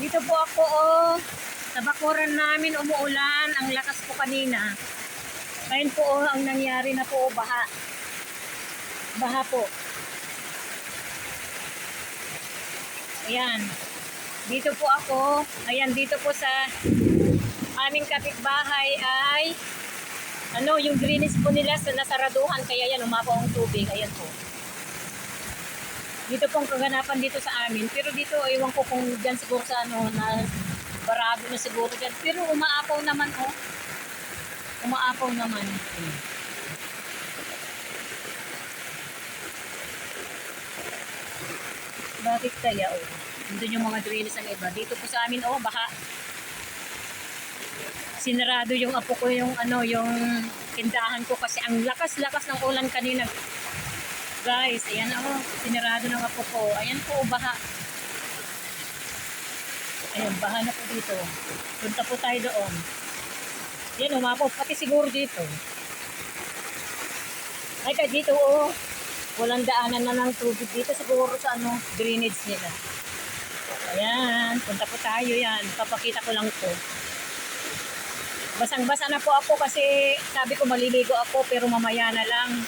Dito po ako, oh. Sa bakuran namin umuulan. Ang lakas po kanina. Ngayon po, oh, ang nangyari na po, oh, baha. Baha po. Ayan. Dito po ako. Ayan, dito po sa aming kapitbahay ay yung greenies po nila sa nasaraduhan. Kaya yan, umapaw ang tubig. Ayan po. Dito pong kaganapan dito sa amin. Pero dito, ewan ko kung dyan siguro sa na barado na siguro dyan. Pero umaapaw naman, oh. Umaapaw naman. Bakit kaya, oh? Doon yung mga drainage ang iba. Dito po sa amin, oh, baha. Sinarado yung apo ko yung yung tindahan ko kasi ang lakas-lakas ng ulan kanina. Guys, ayan ako, sinarado ng apo ko. Ayan po, baha. Ayan, baha na po dito. Punta po tayo doon. Yan, umapaw. Pati siguro dito. Ay, kahit dito, oh. Walang daanan na ng tubig dito. Siguro sa drainage nila. Ayan, punta po tayo yan. Papakita ko lang po. Basang-basa na po ako kasi sabi ko maliligo ako pero mamaya na lang.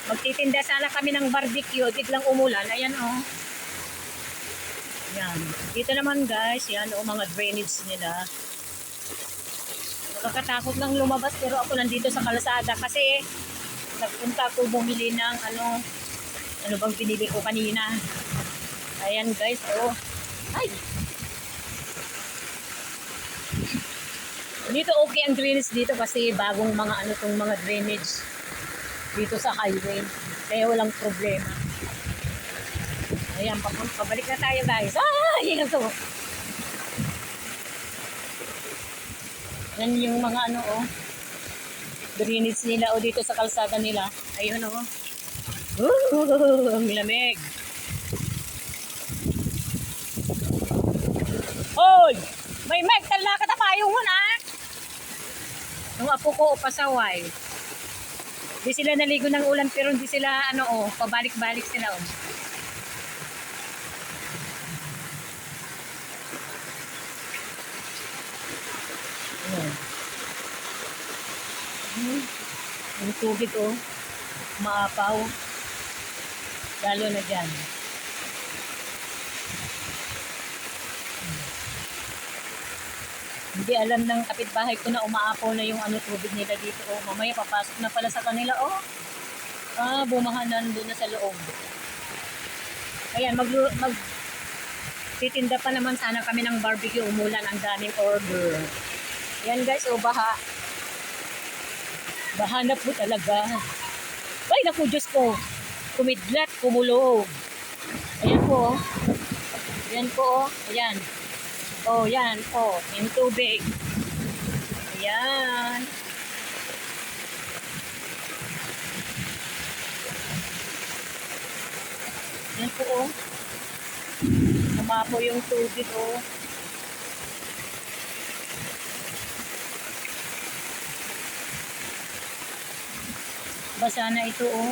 Magtitinda sana kami ng barbecue, biglang umulan. Ayan, oh. Yan. Dito naman, guys, yan, oh, mga drainage nila. Nakakatakot lang lumabas pero ako nandito sa kalsada kasi nagpunta ako bumili ng ano bang binili ko kanina. Ayan, guys, oh. Ay! Dito okay ang drainage dito kasi bagong mga tong mga drainage dito sa highway. Kaya walang problema. Ayan, pabalik na tayo, guys. Yan to. Yan yung mga drainage nila dito sa kalsada nila. Ayun, oh. Ang lamig. Hoy! May megtal na katapayo mo na. Nung apo ko pasaway. Di sila naligo ng ulan pero hindi sila pabalik-balik sila, oh. Yung tubig, oh. Maapaw. Lalo na dyan. Hindi alam ng kapitbahay ko na umaapaw na yung tubig nila dito. Oh, mamaya papasok na pala sa kanila. Oh. Bumahanan doon na sa loob. Ayan, titinda pa naman sana kami ng barbecue. Umulan, ang daming order. Ayan, guys, oh, baha. Baha na po talaga. Ay, naku, Diyos ko. Kumidlat, kumulog. Ayan po, oh. Ayan po, oh. Ayan. Oh, yan. Oh, yung tubig. Ayan. Yan po, oh. Umapo yung tubig, oh. Basa na ito, oh.